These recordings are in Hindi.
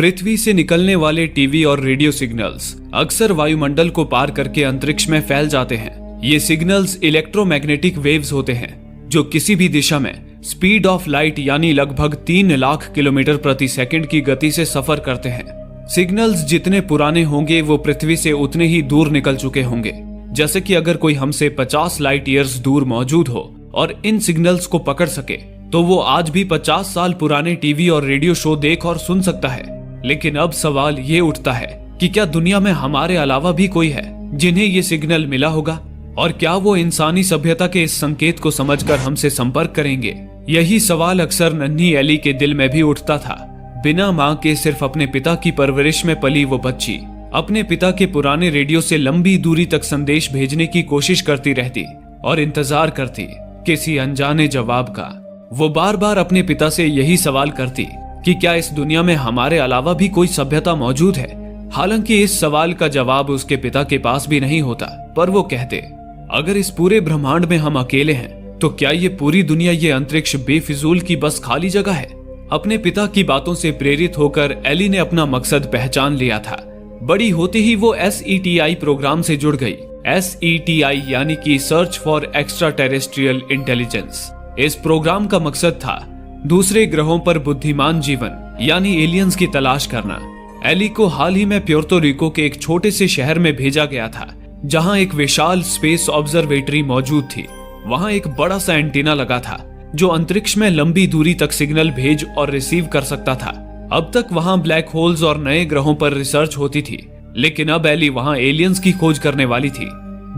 पृथ्वी से निकलने वाले टीवी और रेडियो सिग्नल्स अक्सर वायुमंडल को पार करके अंतरिक्ष में फैल जाते हैं। ये सिग्नल्स इलेक्ट्रोमैग्नेटिक वेव्स होते हैं जो किसी भी दिशा में स्पीड ऑफ लाइट यानी लगभग 3 लाख किलोमीटर प्रति सेकंड की गति से सफर करते हैं। सिग्नल्स जितने पुराने होंगे वो पृथ्वी से उतने ही दूर निकल चुके होंगे। जैसे कि अगर कोई हमसे 50 लाइट ईयर्स दूर मौजूद हो और इन सिग्नल्स को पकड़ सके तो वो आज भी 50 साल पुराने टीवी और रेडियो शो देख और सुन सकता है। लेकिन अब सवाल ये उठता है कि क्या दुनिया में हमारे अलावा भी कोई है जिन्हें ये सिग्नल मिला होगा, और क्या वो इंसानी सभ्यता के इस संकेत को समझकर हमसे संपर्क करेंगे? यही सवाल अक्सर नन्ही एली के दिल में भी उठता था। बिना माँ के सिर्फ अपने पिता की परवरिश में पली वो बच्ची अपने पिता के पुराने रेडियो से लंबी दूरी तक संदेश भेजने की कोशिश करती रहती और इंतजार करती किसी अनजाने जवाब का। वो बार बार अपने पिता से यही सवाल करती कि क्या इस दुनिया में हमारे अलावा भी कोई सभ्यता मौजूद है। हालांकि इस सवाल का जवाब उसके पिता के पास भी नहीं होता, पर वो कहते, अगर इस पूरे ब्रह्मांड में हम अकेले हैं तो क्या ये पूरी दुनिया, ये अंतरिक्ष बेफिजूल की बस खाली जगह है? अपने पिता की बातों से प्रेरित होकर एली ने अपना मकसद पहचान लिया था। बड़ी होते ही वो SETI प्रोग्राम से जुड़ गई। SETI यानी कि search for extra terrestrial intelligence. इस प्रोग्राम का मकसद था दूसरे ग्रहों पर बुद्धिमान जीवन यानी एलियंस की तलाश करना। एली को हाल ही में प्योर्तो रिको के एक छोटे से शहर में भेजा गया था जहां एक विशाल स्पेस ऑब्जर्वेटरी मौजूद थी। वहां एक बड़ा सा एंटीना लगा था जो अंतरिक्ष में लंबी दूरी तक सिग्नल भेज और रिसीव कर सकता था। अब तक वहां ब्लैक होल्स और नए ग्रहों पर रिसर्च होती थी, लेकिन अब एली वहां एलियंस की खोज करने वाली थी।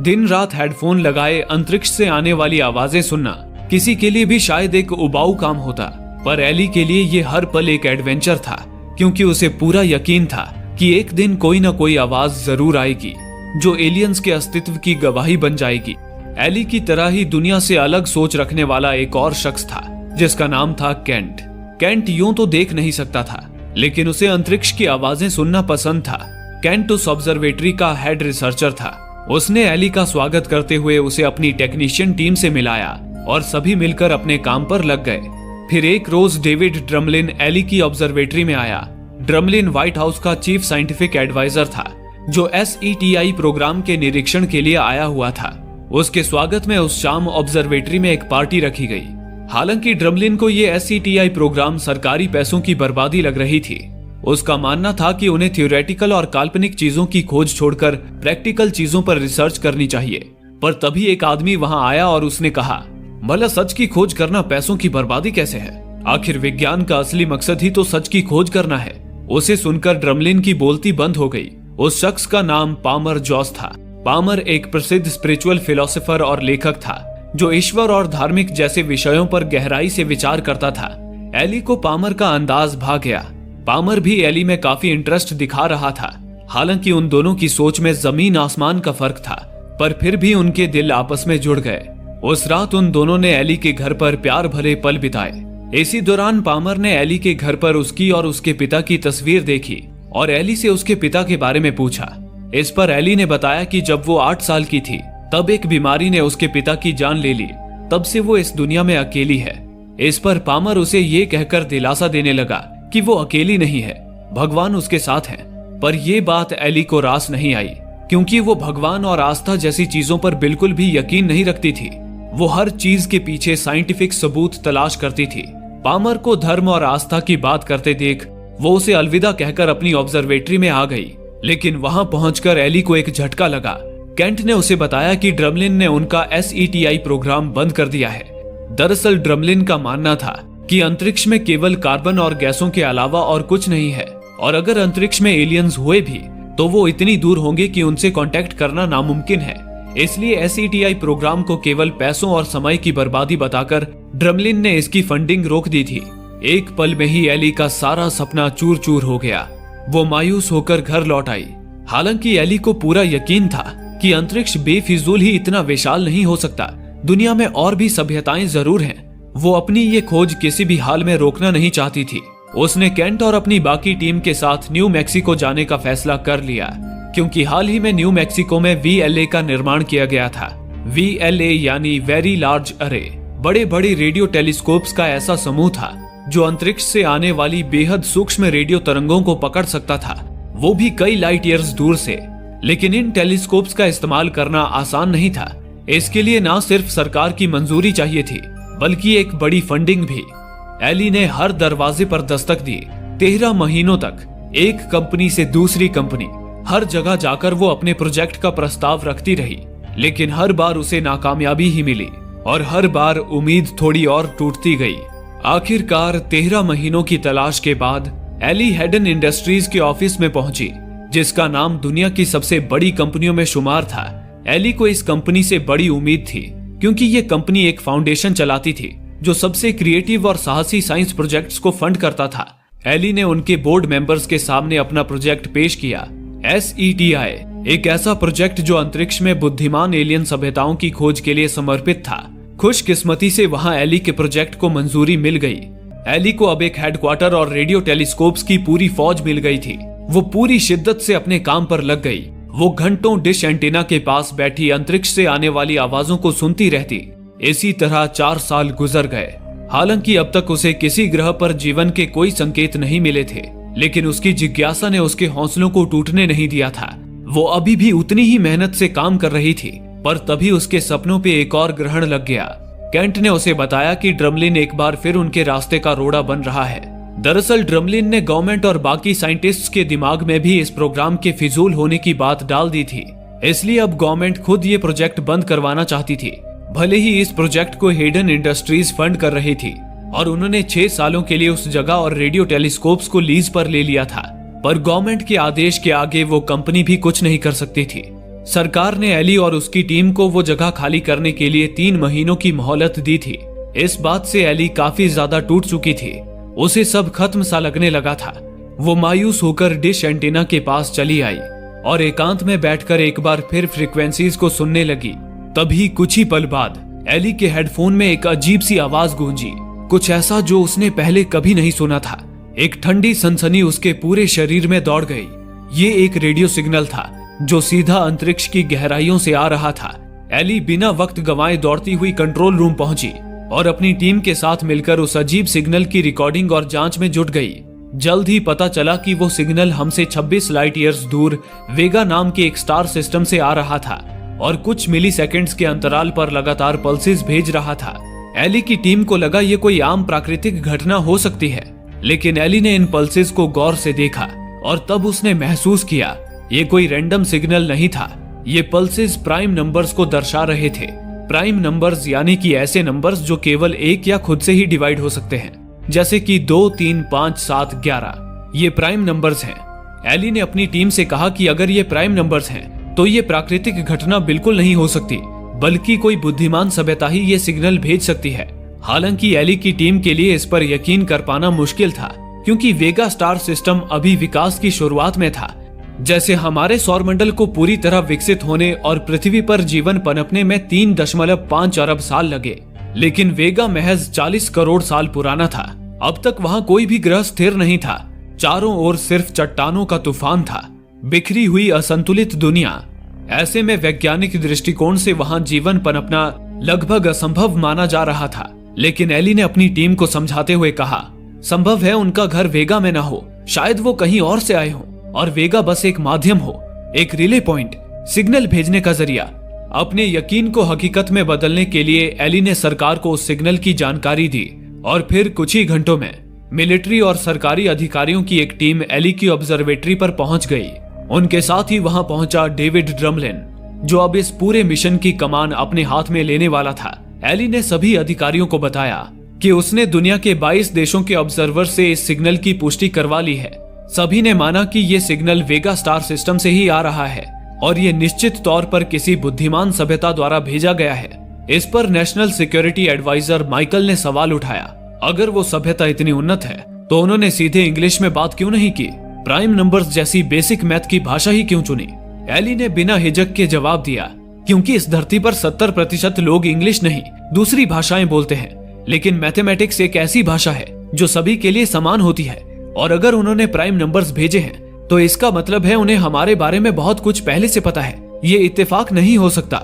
दिन रात हेडफोन लगाए अंतरिक्ष से आने वाली आवाजें सुनना किसी के लिए भी शायद एक उबाऊ काम होता, पर एली के लिए ये हर पल एक एडवेंचर था, क्योंकि उसे पूरा यकीन था कि एक दिन कोई ना कोई आवाज जरूर आएगी जो एलियंस के अस्तित्व की गवाही बन जाएगी। एली की तरह ही दुनिया से अलग सोच रखने वाला एक और शख्स था जिसका नाम था केंट। केंट यूं तो देख नहीं सकता था, लेकिन उसे अंतरिक्ष की आवाजें सुनना पसंद था। केंट उस ऑब्जर्वेटरी का हेड रिसर्चर था। उसने एली का स्वागत करते हुए उसे अपनी टेक्नीशियन टीम से मिलाया और सभी मिलकर अपने काम पर लग गए। फिर एक रोज डेविड ड्रमलिन एली की ऑब्जर्वेटरी में आया। ड्रमलिन व्हाइट हाउस का चीफ साइंटिफिक एडवाइजर था जो SETI प्रोग्राम के निरीक्षण के लिए आया हुआ था। उसके स्वागत में उस शाम ऑब्जर्वेटरी में एक पार्टी रखी गई। हालांकि ड्रमलिन को ये SETI प्रोग्राम सरकारी पैसों की बर्बादी लग रही थी। उसका मानना था कि उन्हें थ्योरेटिकल और काल्पनिक चीजों की खोज छोड़कर प्रैक्टिकल चीजों पर रिसर्च करनी चाहिए। पर तभी एक आदमी वहां आया और उसने कहा, भला सच की खोज करना पैसों की बर्बादी कैसे है? आखिर विज्ञान का असली मकसद ही तो सच की खोज करना है। उसे सुनकर ड्रमलिन की बोलती बंद हो गई। उस शख्स का नाम पामर जॉस था। पामर एक प्रसिद्ध स्पिरिचुअल फिलोसोफर और लेखक था जो ईश्वर और धार्मिक जैसे विषयों पर गहराई से विचार करता था। एली को पामर का अंदाज भा गया। पामर भी एली में काफी इंटरेस्ट दिखा रहा था। हालांकि उन दोनों की सोच में जमीन आसमान का फर्क था, पर फिर भी उनके दिल आपस में जुड़ गए। उस रात उन दोनों ने एली के घर पर प्यार भरे पल बिताए। इसी दौरान पामर ने एली के घर पर उसकी और उसके पिता की तस्वीर देखी और एली से उसके पिता के बारे में पूछा। इस पर एली ने बताया कि जब वो 8 साल की थी तब एक बीमारी ने उसके पिता की जान ले ली। तब से वो इस दुनिया में अकेली है। इस पर पामर उसे ये कहकर दिलासा देने लगा कि वो अकेली नहीं है, भगवान उसके साथ है। पर यह बात एली को रास नहीं आई, क्योंकि वो भगवान और आस्था जैसी चीजों पर बिल्कुल भी यकीन नहीं रखती थी। वो हर चीज के पीछे साइंटिफिक सबूत तलाश करती थी। पामर को धर्म और आस्था की बात करते देख वो उसे अलविदा कहकर अपनी ऑब्जर्वेटरी में आ गई। लेकिन वहां पहुंचकर एली को एक झटका लगा। केंट ने उसे बताया कि ड्रमलिन ने उनका SETI प्रोग्राम बंद कर दिया है। दरअसल ड्रमलिन का मानना था कि अंतरिक्ष में केवल कार्बन और गैसों के अलावा और कुछ नहीं है, और अगर अंतरिक्ष में एलियंस हुए भी तो वो इतनी दूर होंगे कि उनसे कांटेक्ट करना नामुमकिन है। इसलिए SETI प्रोग्राम को केवल पैसों और समय की बर्बादी बताकर ड्रमलिन ने इसकी फंडिंग रोक दी थी। एक पल में ही एली का सारा सपना चूर चूर हो गया। वो मायूस होकर घर लौट आई। हालांकि एली को पूरा यकीन था कि अंतरिक्ष बेफिजूल ही इतना विशाल नहीं हो सकता। दुनिया में और भी सभ्यताएं जरूर हैं। वो अपनी ये खोज किसी भी हाल में रोकना नहीं चाहती थी। उसने केंट और अपनी बाकी टीम के साथ न्यू मैक्सिको जाने का फैसला कर लिया, क्योंकि हाल ही में न्यू मैक्सिको में VLA का निर्माण किया गया था। VLA यानी वेरी लार्ज अरे, बड़े बड़े रेडियो टेलीस्कोप्स का ऐसा समूह था जो अंतरिक्ष से आने वाली बेहद सूक्ष्म रेडियो तरंगों को पकड़ सकता था, वो भी कई लाइट ईयर्स दूर से। लेकिन इन टेलीस्कोप्स का इस्तेमाल करना आसान नहीं था। इसके लिए ना सिर्फ सरकार की मंजूरी चाहिए थी, बल्कि एक बड़ी फंडिंग भी। एली ने हर दरवाजे पर दस्तक दी। 13 महीनों तक एक कंपनी से दूसरी कंपनी, हर जगह जाकर वो अपने प्रोजेक्ट का प्रस्ताव रखती रही, लेकिन हर बार उसे नाकामयाबी ही मिली और हर बार उम्मीद थोड़ी और टूटती गई। आखिरकार 13 महीनों की तलाश के बाद एली हेडन इंडस्ट्रीज के ऑफिस में पहुंची, जिसका नाम दुनिया की सबसे बड़ी कंपनियों में शुमार था। एली को इस कंपनी से बड़ी उम्मीद थी, क्योंकि ये कंपनी एक फाउंडेशन चलाती थी जो सबसे क्रिएटिव और साहसी साइंस प्रोजेक्ट्स को फंड करता था। एली ने उनके बोर्ड मेंबर्स के सामने अपना प्रोजेक्ट पेश किया। SETI एक ऐसा प्रोजेक्ट जो अंतरिक्ष में बुद्धिमान एलियन सभ्यताओं की खोज के लिए समर्पित था। खुशकिस्मती से वहां एली के प्रोजेक्ट को मंजूरी मिल गई। एली को अब एक हेडक्वार्टर और रेडियो टेलीस्कोप्स की पूरी फौज मिल गई थी। वो पूरी शिद्दत से अपने काम पर लग गई। वो घंटों डिश एंटीना के पास बैठी अंतरिक्ष से आने वाली आवाजों को सुनती रहती। इसी तरह 4 साल गुजर गए। हालांकि अब तक उसे किसी ग्रह पर जीवन के कोई संकेत नहीं मिले थे, लेकिन उसकी जिज्ञासा ने उसके हौसलों को टूटने नहीं दिया था। वो अभी भी उतनी ही मेहनत से काम कर रही थी, पर तभी उसके सपनों पे एक और ग्रहण लग गया। केंट ने उसे बताया कि ड्रमलिन एक बार फिर उनके रास्ते का रोड़ा बन रहा है। दरअसल ड्रमलिन ने गवर्नमेंट और बाकी साइंटिस्ट्स के दिमाग में भी इस प्रोग्राम के फिजूल होने की बात डाल दी थी। इसलिए अब गवर्नमेंट खुद ये प्रोजेक्ट बंद करवाना चाहती थी। भले ही इस प्रोजेक्ट को हेडन इंडस्ट्रीज फंड कर रही थी और उन्होंने 6 सालों के लिए उस जगह और रेडियो टेलीस्कोप्स को लीज पर ले लिया था, पर गवर्नमेंट के आदेश के आगे वो कंपनी भी कुछ नहीं कर सकती थी। सरकार ने एली और उसकी टीम को वो जगह खाली करने के लिए 3 महीनों की मोहलत दी थी। इस बात से एली काफी ज्यादा टूट चुकी थी। उसे सब खत्म सा लगने लगा था। वो मायूस होकर डिश एंटीना के पास चली आई और एकांत में बैठकर एक बार फिर फ्रीक्वेंसीज को सुनने लगी। तभी कुछ ही पल बाद एली के हेडफोन में एक अजीब सी आवाज गूंजी, कुछ ऐसा जो उसने पहले कभी नहीं सुना था। एक ठंडी सनसनी उसके पूरे शरीर में दौड़ गई। ये एक रेडियो सिग्नल था जो सीधा अंतरिक्ष की गहराइयों से आ रहा था। एली बिना वक्त गंवाए दौड़ती हुई कंट्रोल रूम पहुंची और अपनी टीम के साथ मिलकर उस अजीब सिग्नल की रिकॉर्डिंग और जांच में जुट गई। जल्द ही पता चला कि वो सिग्नल हमसे 26 लाइट ईयर्स दूर वेगा नाम के एक स्टार सिस्टम से आ रहा था और कुछ मिली सेकेंड्स के अंतराल पर लगातार पल्सेस भेज रहा था। एली की टीम को लगा ये कोई आम प्राकृतिक घटना हो सकती है, लेकिन एली ने इन पल्सेस को गौर से देखा और तब उसने महसूस किया ये कोई रैंडम सिग्नल नहीं था। ये पल्सेस प्राइम नंबर्स को दर्शा रहे थे। प्राइम नंबर्स यानी कि ऐसे नंबर्स जो केवल एक या खुद से ही डिवाइड हो सकते हैं, जैसे कि 2, 3, 5, 7, 11। ये प्राइम नंबर्स हैं। एली ने अपनी टीम से कहा कि अगर ये प्राइम नंबर्स हैं तो ये प्राकृतिक घटना बिल्कुल नहीं हो सकती, बल्कि कोई बुद्धिमान सभ्यता ही ये सिग्नल भेज सकती है। हालांकि एली की टीम के लिए इस पर यकीन कर पाना मुश्किल था, क्योंकि वेगा स्टार सिस्टम अभी विकास की शुरुआत में था। जैसे हमारे सौरमंडल को पूरी तरह विकसित होने और पृथ्वी पर जीवन पनपने में 3.5 अरब साल लगे, लेकिन वेगा महज 40 करोड़ साल पुराना था। अब तक वहां कोई भी ग्रह स्थिर नहीं था। चारों ओर सिर्फ चट्टानों का तूफान था, बिखरी हुई असंतुलित दुनिया। ऐसे में वैज्ञानिक दृष्टिकोण से वहां जीवन पनपना लगभग असंभव माना जा रहा था। लेकिन एली ने अपनी टीम को समझाते हुए कहा, संभव है उनका घर वेगा में ना हो, शायद वो कहीं और से आए हों और वेगा बस एक माध्यम हो, एक रिले पॉइंट, सिग्नल भेजने का जरिया। अपने यकीन को हकीकत में बदलने के लिए एली ने सरकार को उस सिग्नल की जानकारी दी और फिर कुछ ही घंटों में मिलिट्री और सरकारी अधिकारियों की एक टीम एली की ऑब्जर्वेटरी पर पहुंच गई। उनके साथ ही वहां पहुंचा डेविड ड्रमलिन, जो अब इस पूरे मिशन की कमान अपने हाथ में लेने वाला था। एली ने सभी अधिकारियों को बताया कि उसने दुनिया के 22 देशों के ऑब्जर्वर से इस सिग्नल की पुष्टि करवा ली है। सभी ने माना कि ये सिग्नल वेगा स्टार सिस्टम से ही आ रहा है और ये निश्चित तौर पर किसी बुद्धिमान सभ्यता द्वारा भेजा गया है। इस पर नेशनल सिक्योरिटी एडवाइजर माइकल ने सवाल उठाया, अगर वो सभ्यता इतनी उन्नत है तो उन्होंने सीधे इंग्लिश में बात क्यों नहीं की, प्राइम नंबर्स जैसी बेसिक मैथ की भाषा ही क्यों चुनी? एली ने बिना हिचक के जवाब दिया, क्योंकि इस धरती पर 70% लोग इंग्लिश नहीं दूसरी भाषाएं बोलते हैं, लेकिन मैथमेटिक्स एक ऐसी भाषा है जो सभी के लिए समान होती है, और अगर उन्होंने प्राइम नंबर्स भेजे हैं तो इसका मतलब है उन्हें हमारे बारे में बहुत कुछ पहले से पता है। ये इत्तेफाक नहीं हो सकता।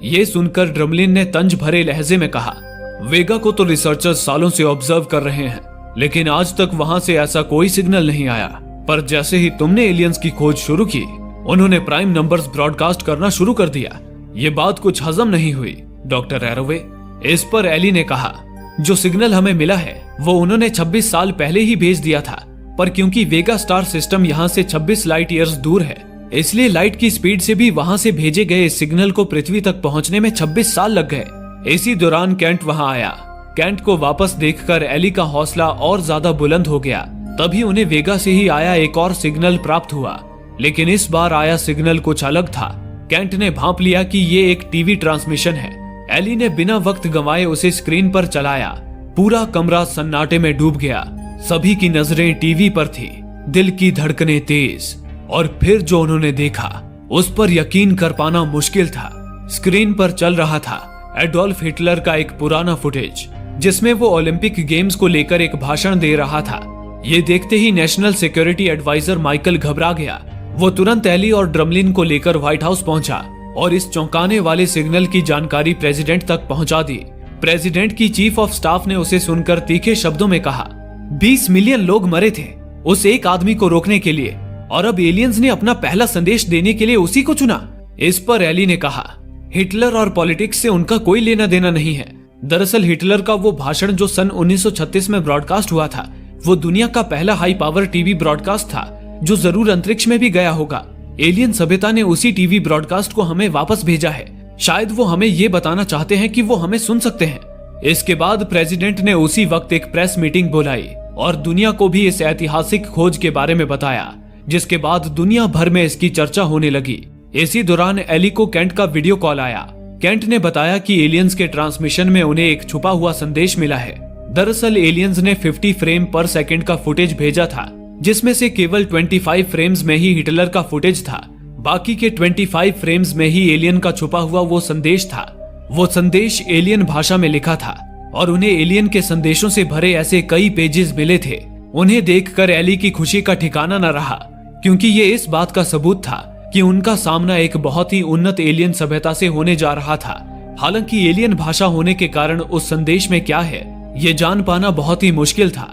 ये सुनकर ड्रमलिन ने तंज भरे लहजे में कहा, वेगा को तो रिसर्चर्स सालों से ऑब्जर्व कर रहे हैं, लेकिन आज तक वहां से ऐसा कोई सिग्नल नहीं आया। पर जैसे ही तुमने एलियंस की खोज शुरू की, उन्होंने प्राइम नंबर्स ब्रॉडकास्ट करना शुरू कर दिया। ये बात कुछ हजम नहीं हुई डॉक्टर एरोवे। इस पर एली ने कहा, जो सिग्नल हमें मिला है वो उन्होंने 26 साल पहले ही भेज दिया था, पर क्योंकि वेगा स्टार सिस्टम यहाँ से 26 लाइट ईयर्स दूर है, इसलिए लाइट की स्पीड से भी वहां से भेजे गए इस सिग्नल को पृथ्वी तक पहुंचने में 26 साल लग गए। इसी दौरान कैंट वहां आया। कैंट को वापस देखकर एली का हौसला और ज्यादा बुलंद हो गया। तभी उन्हें वेगा से ही आया एक और सिग्नल प्राप्त हुआ, लेकिन इस बार आया सिग्नल कुछ अलग था। कैंट ने भांप लिया कि ये एक टीवी ट्रांसमिशन है। एली ने बिना वक्त गंवाए उसे स्क्रीन पर चलाया। पूरा कमरा सन्नाटे में डूब गया। सभी की नजरें टीवी पर थी, दिल की धड़कनें तेज। और फिर जो उन्होंने देखा उस पर यकीन कर पाना मुश्किल था। स्क्रीन पर चल रहा था एडोल्फ हिटलर का एक पुराना फुटेज, जिसमें वो ओलंपिक गेम्स को लेकर एक भाषण दे रहा था। ये देखते ही नेशनल सिक्योरिटी एडवाइजर माइकल घबरा गया। वो तुरंत एली और ड्रमलिन को लेकर व्हाइट हाउस पहुंचा और इस चौंकाने वाले सिग्नल की जानकारी प्रेसिडेंट तक पहुंचा दी। प्रेसिडेंट की चीफ ऑफ स्टाफ ने उसे सुनकर तीखे शब्दों में कहा, 20 मिलियन लोग मरे थे उस एक आदमी को रोकने के लिए, और अब एलियंस ने अपना पहला संदेश देने के लिए उसी को चुना। इस पर एली ने कहा, हिटलर और पॉलिटिक्स से उनका कोई लेना देना नहीं है। दरअसल हिटलर का वो भाषण जो सन 1936 में ब्रॉडकास्ट हुआ था, वो दुनिया का पहला हाई पावर टीवी ब्रॉडकास्ट था जो जरूर अंतरिक्ष में भी गया होगा। एलियन सभ्यता ने उसी टीवी ब्रॉडकास्ट को हमें वापस भेजा है। शायद वो हमें ये बताना चाहते हैं कि वो हमें सुन सकते हैं। इसके बाद प्रेसिडेंट ने उसी वक्त एक प्रेस मीटिंग बुलाई और दुनिया को भी इस ऐतिहासिक खोज के बारे में बताया, जिसके बाद दुनिया भर में इसकी चर्चा होने लगी। इसी दौरान एली को कैंट का वीडियो कॉल आया। कैंट ने बताया कि एलियंस के ट्रांसमिशन में उन्हें एक छुपा हुआ संदेश मिला है। दरअसल एलियंस ने 50 फ्रेम पर सेकंड का फुटेज भेजा था, जिसमें से केवल 25 फ्रेम्स में ही हिटलर का फुटेज था। बाकी के 25 फ्रेम्स में ही एलियन का छुपा हुआ वो संदेश था। वो संदेश एलियन भाषा में लिखा था और उन्हें एलियन के संदेशों से भरे ऐसे कई पेजेस मिले थे। उन्हें देखकर एली की खुशी का ठिकाना न रहा, क्योंकि ये इस बात का सबूत था कि उनका सामना एक बहुत ही उन्नत एलियन सभ्यता से होने जा रहा था। हालांकि एलियन भाषा होने के कारण उस संदेश में क्या है ये जान पाना बहुत ही मुश्किल था।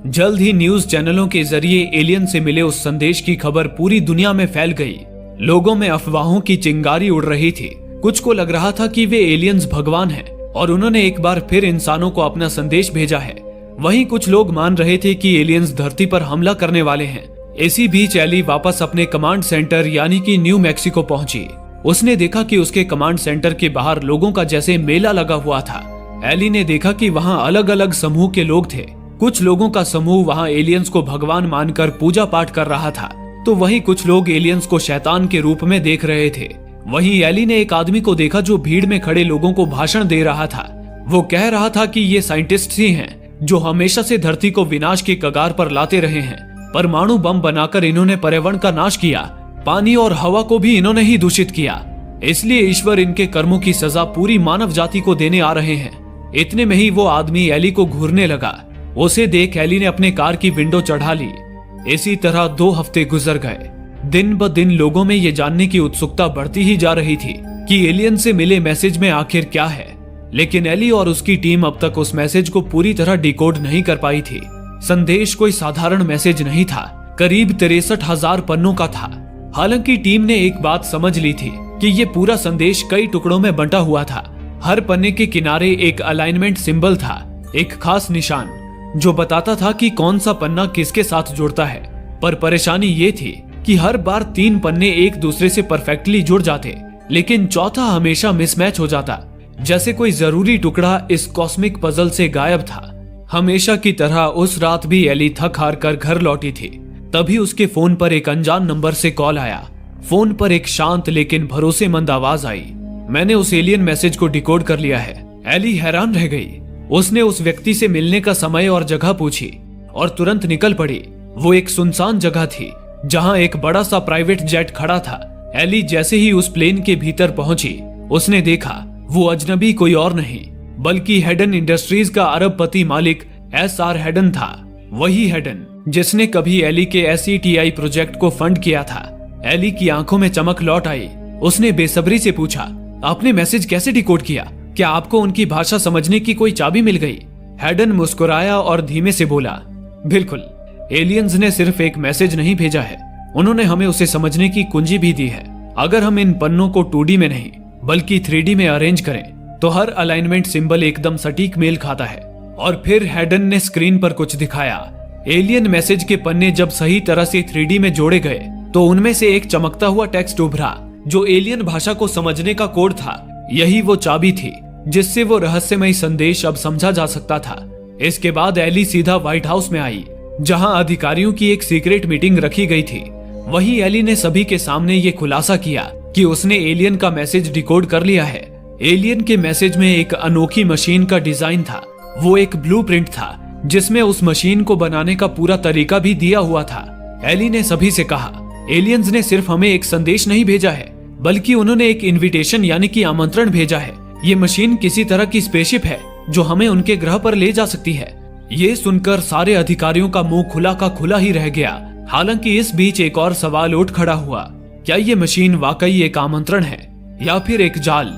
जल्द ही न्यूज चैनलों के जरिए एलियन से मिले उस संदेश की खबर पूरी दुनिया में फैल गई। लोगों में अफवाहों की चिंगारी उड़ रही थी। कुछ को लग रहा था कि वे एलियंस भगवान हैं और उन्होंने एक बार फिर इंसानों को अपना संदेश भेजा है। वहीं कुछ लोग मान रहे थे कि एलियंस धरती पर हमला करने वाले हैं। इसी बीच एली वापस अपने कमांड सेंटर यानी कि न्यू मैक्सिको पहुंची। उसने देखा कि उसके कमांड सेंटर के बाहर लोगों का जैसे मेला लगा हुआ था। एली ने देखा कि वहां अलग अलग समूह के लोग थे। कुछ लोगों का समूह वहां एलियंस को भगवान मानकर पूजा पाठ कर रहा था, तो वहीं कुछ लोग एलियंस को शैतान के रूप में देख रहे थे। वहीं एली ने एक आदमी को देखा जो भीड़ में खड़े लोगों को भाषण दे रहा था। वो कह रहा था कि ये साइंटिस्ट ही हैं जो हमेशा से धरती को विनाश के कगार पर लाते रहे हैं। परमाणु बम बनाकर इन्होंने पर्यावरण का नाश किया, पानी और हवा को भी इन्होंने ही दूषित किया। इसलिए ईश्वर इनके कर्मों की सजा पूरी मानव जाति को देने आ रहे हैं। इतने में ही वो आदमी एली को घूरने लगा। उसे देख एली ने अपने कार की विंडो चढ़ा ली। इसी तरह 2 हफ्ते गुजर गए। दिन ब दिन लोगों में ये जानने की उत्सुकता बढ़ती ही जा रही थी कि एलियन से मिले मैसेज में आखिर क्या है। लेकिन एली और उसकी टीम अब तक उस मैसेज को पूरी तरह डिकोड नहीं कर पाई थी। संदेश कोई साधारण मैसेज नहीं था, करीब 63,000 पन्नों का था। हालांकि टीम ने एक बात समझ ली थी कि ये पूरा संदेश कई टुकड़ों में बंटा हुआ था। हर पन्ने के किनारे एक अलाइनमेंट सिंबल था, एक खास निशान जो बताता था कि कौन सा पन्ना किसके साथ जुड़ता है। पर परेशानी ये थी कि हर बार 3 पन्ने एक दूसरे से परफेक्टली जुड़ जाते, लेकिन चौथा हमेशा मिसमैच हो जाता, जैसे कोई जरूरी टुकड़ा इस कॉस्मिक पजल से गायब था। हमेशा की तरह उस रात भी एली थक हार कर घर लौटी थी। तभी उसके फोन पर एक अनजान नंबर से कॉल आया। फोन पर एक शांत लेकिन भरोसेमंद आवाज आई, मैंने उस एलियन मैसेज को डिकोड कर लिया है। एली हैरान रह गई। उसने उस व्यक्ति से मिलने का समय और जगह पूछी और तुरंत निकल पड़ी। वो एक सुनसान जगह थी जहां एक बड़ा सा प्राइवेट जेट खड़ा था। एली जैसे ही उस प्लेन के भीतर पहुंची, उसने देखा वो अजनबी कोई और नहीं बल्कि हेडन इंडस्ट्रीज का अरबपति मालिक SR हेडन था। वही हेडन जिसने कभी एली के SETI प्रोजेक्ट को फंड किया था। एली की आंखों में चमक लौट आई। उसने बेसब्री से पूछा, आपने मैसेज कैसे डिकोड किया? क्या आपको उनकी भाषा समझने की कोई चाबी मिल गई? हेडन मुस्कुराया और धीमे से बोला, बिल्कुल, एलियंस ने सिर्फ एक मैसेज नहीं भेजा है, उन्होंने हमें उसे समझने की कुंजी भी दी है। अगर हम इन पन्नों को 2D में नहीं बल्कि 3D में अरेंज करें तो हर अलाइनमेंट सिंबल एकदम सटीक मेल खाता है। और फिर हैडन ने स्क्रीन पर कुछ दिखाया। एलियन मैसेज के पन्ने जब सही तरह से 3D में जोड़े गए तो उनमें से एक चमकता हुआ टेक्स्ट उभरा जो एलियन भाषा को समझने का कोड था। यही वो चाबी थी जिससे वो रहस्यमय संदेश अब समझा जा सकता था। इसके बाद एली सीधा व्हाइट हाउस में आई जहां अधिकारियों की एक सीक्रेट मीटिंग रखी गई थी। वहीं एली ने सभी के सामने ये खुलासा किया कि उसने एलियन का मैसेज डिकोड कर लिया है। एलियन के मैसेज में एक अनोखी मशीन का डिजाइन था। वो एक ब्लूप्रिंट था जिसमें उस मशीन को बनाने का पूरा तरीका भी दिया हुआ था। एली ने सभी से कहा, एलियंस ने सिर्फ हमें एक संदेश नहीं भेजा है बल्कि उन्होंने एक इनविटेशन यानी कि आमंत्रण भेजा है। ये मशीन किसी तरह की स्पेसशिप है जो हमें उनके ग्रह पर ले जा सकती है। ये सुनकर सारे अधिकारियों का मुंह खुला का खुला ही रह गया। हालांकि इस बीच एक और सवाल उठ खड़ा हुआ, क्या ये मशीन वाकई एक आमंत्रण है या फिर एक जाल?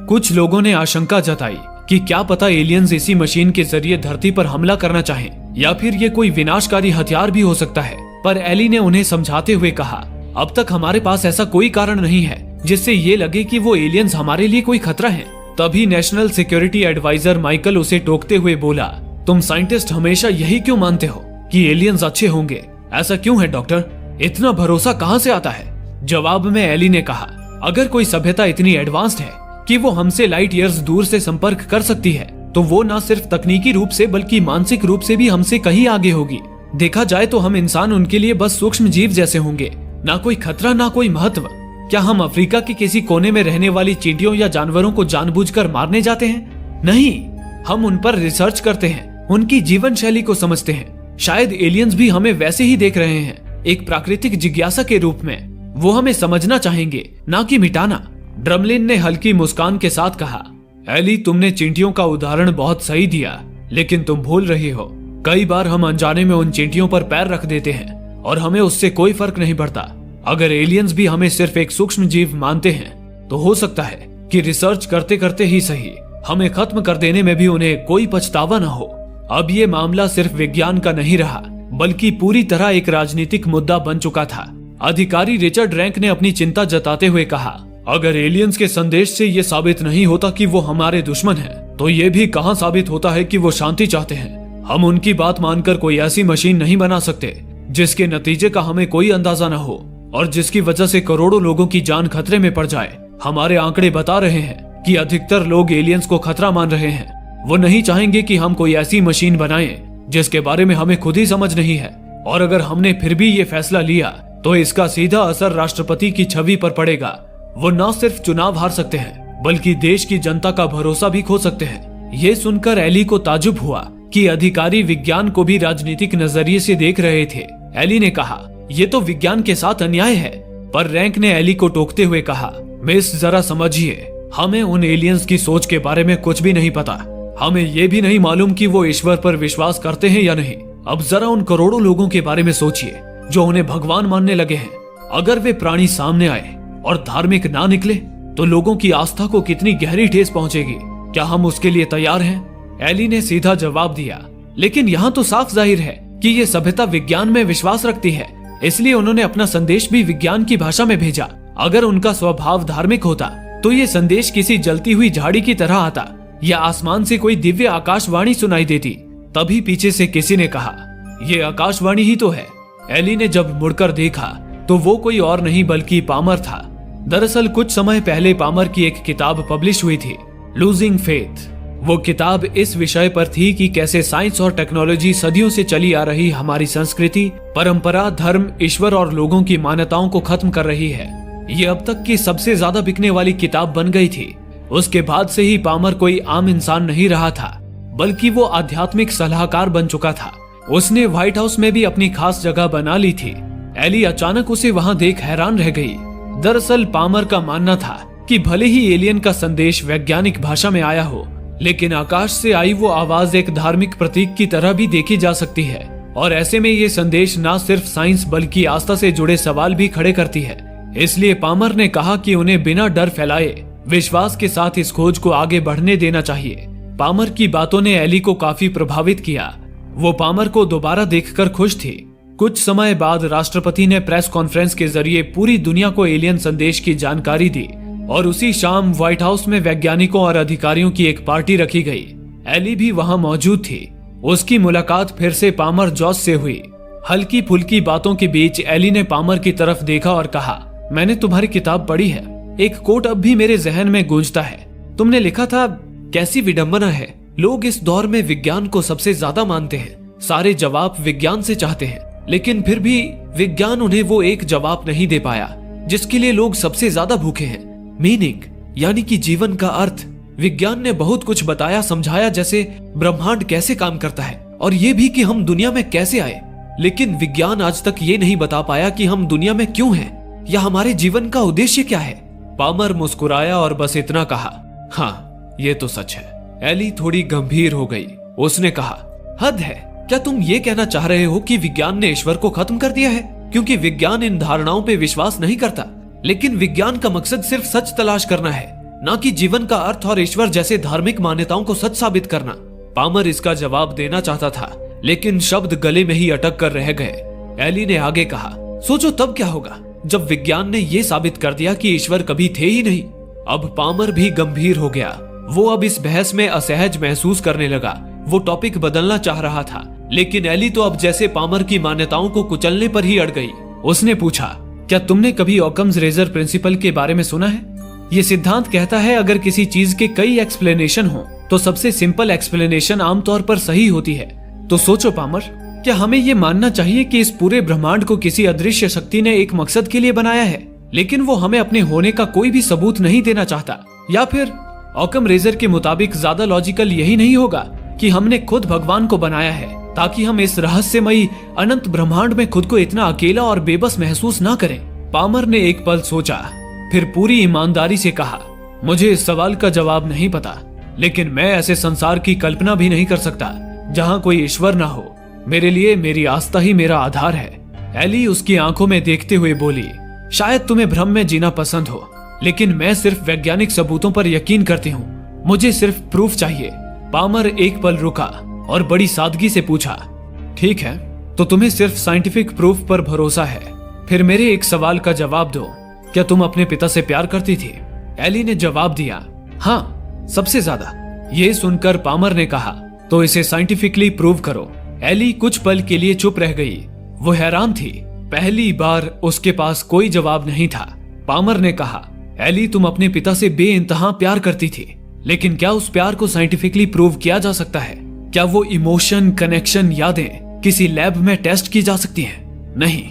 कुछ लोगों ने आशंका जताई कि क्या पता एलियंस इसी मशीन के जरिए धरती पर हमला करना चाहें या फिर ये कोई विनाशकारी हथियार भी हो सकता है। पर एली ने उन्हें समझाते हुए कहा, अब तक हमारे पास ऐसा कोई कारण नहीं है जिससे ये लगे कि वो एलियंस हमारे लिए कोई खतरा है। तभी नेशनल सिक्योरिटी एडवाइजर माइकल उसे टोकते हुए बोला, तुम साइंटिस्ट हमेशा यही क्यों मानते हो कि एलियंस अच्छे होंगे? ऐसा क्यों है डॉक्टर? इतना भरोसा कहां से आता है? जवाब में एली ने कहा, अगर कोई सभ्यता इतनी एडवांस्ड है कि वो हमसे लाइट ईयर्स दूर से संपर्क कर सकती है तो वो न सिर्फ तकनीकी रूप से बल्कि मानसिक रूप से भी हमसे कहीं आगे होगी। देखा जाए तो हम इंसान उनके लिए बस सूक्ष्म जीव जैसे होंगे, ना कोई खतरा ना कोई महत्व। क्या हम अफ्रीका के किसी कोने में रहने वाली चींटियों या जानवरों को जानबूझकर मारने जाते हैं? नहीं, हम उन पर रिसर्च करते हैं, उनकी जीवन शैली को समझते हैं। शायद एलियंस भी हमें वैसे ही देख रहे हैं, एक प्राकृतिक जिज्ञासा के रूप में। वो हमें समझना चाहेंगे, ना कि मिटाना। ड्रमलिन ने हल्की मुस्कान के साथ कहा, एली तुमने चींटियों का उदाहरण बहुत सही दिया, लेकिन तुम भूल रही हो, कई बार हम अनजाने में उन चींटियों पर पैर रख देते हैं और हमें उससे कोई फर्क नहीं पड़ता। अगर एलियंस भी हमें सिर्फ एक सूक्ष्म जीव मानते हैं तो हो सकता है कि रिसर्च करते करते ही सही हमें खत्म कर देने में भी उन्हें कोई पछतावा न हो। अब ये मामला सिर्फ विज्ञान का नहीं रहा बल्कि पूरी तरह एक राजनीतिक मुद्दा बन चुका था। अधिकारी रिचर्ड रैंक ने अपनी चिंता जताते हुए कहा, अगर एलियंस के संदेश से ये साबित नहीं होता कि वो हमारे दुश्मन हैं, तो ये भी कहां साबित होता है कि वो शांति चाहते हैं। हम उनकी बात मानकर कोई ऐसी मशीन नहीं बना सकते जिसके नतीजे का हमें कोई अंदाजा न हो और जिसकी वजह से करोड़ों लोगों की जान खतरे में पड़ जाए। हमारे आंकड़े बता रहे हैं कि अधिकतर लोग एलियंस को खतरा मान रहे हैं। वो नहीं चाहेंगे कि हम कोई ऐसी मशीन बनाएं जिसके बारे में हमें खुद ही समझ नहीं है। और अगर हमने फिर भी ये फैसला लिया तो इसका सीधा असर राष्ट्रपति की छवि पर पड़ेगा। वो न सिर्फ चुनाव हार सकते हैं बल्कि देश की जनता का भरोसा भी खो सकते हैं। ये सुनकर एली को ताजुब हुआ कि अधिकारी विज्ञान को भी राजनीतिक नजरिए से देख रहे थे। एली ने कहा, ये तो विज्ञान के साथ अन्याय है। पर रैंक ने एली को टोकते हुए कहा, मिस जरा समझिए, हमें उन एलियंस की सोच के बारे में कुछ भी नहीं पता। हमें ये भी नहीं मालूम कि वो ईश्वर पर विश्वास करते हैं या नहीं। अब जरा उन करोड़ों लोगों के बारे में सोचिए जो उन्हें भगवान मानने लगे हैं। अगर वे प्राणी सामने आए और धार्मिक ना निकले तो लोगों की आस्था को कितनी गहरी ठेस पहुंचेगी। क्या हम उसके लिए तैयार हैं? एली ने सीधा जवाब दिया, लेकिन यहाँ तो साफ जाहिर है कि ये सभ्यता विज्ञान में विश्वास रखती है, इसलिए उन्होंने अपना संदेश भी विज्ञान की भाषा में भेजा। अगर उनका स्वभाव धार्मिक होता तो ये संदेश किसी जलती हुई झाड़ी की तरह आता या आसमान से कोई दिव्य आकाशवाणी सुनाई देती। तभी पीछे से किसी ने कहा, ये आकाशवाणी ही तो है। एली ने जब मुड़कर देखा तो वो कोई और नहीं बल्कि पामर था। दरअसल कुछ समय पहले पामर की एक किताब पब्लिश हुई थी, लूजिंग फेथ। वो किताब इस विषय पर थी कि कैसे साइंस और टेक्नोलॉजी सदियों से चली आ रही हमारी संस्कृति, परंपरा, धर्म, ईश्वर और लोगों की मान्यताओं को खत्म कर रही है। ये अब तक की सबसे ज्यादा बिकने वाली किताब बन गई थी। उसके बाद से ही पामर कोई आम इंसान नहीं रहा था बल्कि वो आध्यात्मिक सलाहकार बन चुका था। उसने व्हाइट हाउस में भी अपनी खास जगह बना ली थी। एली अचानक उसे वहां देख हैरान रह गई। दरअसल पामर का मानना था कि भले ही एलियन का संदेश वैज्ञानिक भाषा में आया हो, लेकिन आकाश से आई वो आवाज एक धार्मिक प्रतीक की तरह भी देखी जा सकती है। और ऐसे में ये संदेश न सिर्फ साइंस बल्कि आस्था से जुड़े सवाल भी खड़े करती है। इसलिए पामर ने कहा कि उन्हें बिना डर फैलाए विश्वास के साथ इस खोज को आगे बढ़ने देना चाहिए। पामर की बातों ने एली को काफी प्रभावित किया। वो पामर को दोबारा देखकर खुश थी। कुछ समय बाद राष्ट्रपति ने प्रेस कॉन्फ्रेंस के जरिए पूरी दुनिया को एलियन संदेश की जानकारी दी और उसी शाम व्हाइट हाउस में वैज्ञानिकों और अधिकारियों की एक पार्टी रखी गई। एली भी वहां मौजूद थी। उसकी मुलाकात फिर से पामर जॉस से हुई। हल्की फुल्की बातों के बीच एली ने पामर की तरफ देखा और कहा, मैंने तुम्हारी किताब पढ़ी है। एक कोट अब भी मेरे जहन में गूंजता है। तुमने लिखा था, कैसी विडंबना है, लोग इस दौर में विज्ञान को सबसे ज्यादा मानते हैं, सारे जवाब विज्ञान से चाहते हैं, लेकिन फिर भी विज्ञान उन्हें वो एक जवाब नहीं दे पाया जिसके लिए लोग सबसे ज्यादा भूखे हैं, मीनिंग, यानी कि जीवन का अर्थ। विज्ञान ने बहुत कुछ बताया, समझाया, जैसे ब्रह्मांड कैसे काम करता है और ये भी कि हम दुनिया में कैसे आए, लेकिन विज्ञान आज तक ये नहीं बता पाया कि हम दुनिया में क्यों हैं या हमारे जीवन का उद्देश्य क्या है। पामर मुस्कुराया और बस इतना कहा, हाँ ये तो सच है। एली थोड़ी गंभीर हो गई। उसने कहा, हद है, क्या तुम ये कहना चाह रहे हो कि विज्ञान ने ईश्वर को खत्म कर दिया है? क्योंकि विज्ञान इन धारणाओं पे विश्वास नहीं करता, लेकिन विज्ञान का मकसद सिर्फ सच तलाश करना है, ना कि जीवन का अर्थ और ईश्वर जैसे धार्मिक मान्यताओं को सच साबित करना। पामर इसका जवाब देना चाहता था, लेकिन शब्द गले में ही अटक कर रह गए। एली ने आगे कहा, सोचो तब क्या होगा जब विज्ञान ने यह साबित कर दिया कि ईश्वर कभी थे ही नहीं। अब पामर भी गंभीर हो गया। वो अब इस बहस में असहज महसूस करने लगा। वो टॉपिक बदलना चाह रहा था, लेकिन एली तो अब जैसे पामर की मान्यताओं को कुचलने पर ही अड़ गई। उसने पूछा, क्या तुमने कभी ऑकम्स रेजर प्रिंसिपल के बारे में सुना है? ये सिद्धांत कहता है अगर किसी चीज के कई एक्सप्लेनेशन हो तो सबसे सिंपल एक्सप्लेनेशन आमतौर पर सही होती है। तो सोचो पामर, क्या हमें ये मानना चाहिए कि इस पूरे ब्रह्मांड को किसी अदृश्य शक्ति ने एक मकसद के लिए बनाया है, लेकिन वो हमें अपने होने का कोई भी सबूत नहीं देना चाहता? या फिर ऑकम रेजर के मुताबिक ज्यादा लॉजिकल यही नहीं होगा कि हमने खुद भगवान को बनाया है ताकि हम इस रहस्यमयी अनंत ब्रह्मांड में खुद को इतना अकेला और बेबस महसूस ना करें? पामर ने एक पल सोचा, फिर पूरी ईमानदारी से कहा, मुझे इस सवाल का जवाब नहीं पता, लेकिन मैं ऐसे संसार की कल्पना भी नहीं कर सकता जहां कोई ईश्वर ना हो। मेरे लिए मेरी आस्था ही मेरा आधार है। एली उसकी आंखों में देखते हुए बोली, शायद तुम्हें भ्रम में जीना पसंद हो, लेकिन मैं सिर्फ वैज्ञानिक सबूतों पर यकीन करती हूँ। मुझे सिर्फ प्रूफ चाहिए। पामर एक पल रुका और बड़ी सादगी से पूछा, ठीक है, तो तुम्हें सिर्फ साइंटिफिक प्रूफ पर भरोसा है। फिर मेरे एक सवाल का जवाब दो, क्या तुम अपने पिता से प्यार करती थी? एली ने जवाब दिया, हाँ, सबसे ज्यादा। ये सुनकर पामर ने कहा, तो इसे साइंटिफिकली प्रूव करो। एली कुछ पल के लिए चुप रह गई। वो हैरान थी। पहली बार उसके पास कोई जवाब नहीं था। पामर ने कहा, एली तुम अपने पिता से बेइंतहा प्यार करती थी, लेकिन क्या उस प्यार को साइंटिफिकली प्रूव किया जा सकता है? क्या वो इमोशन, कनेक्शन, यादें किसी लैब में टेस्ट की जा सकती हैं? नहीं।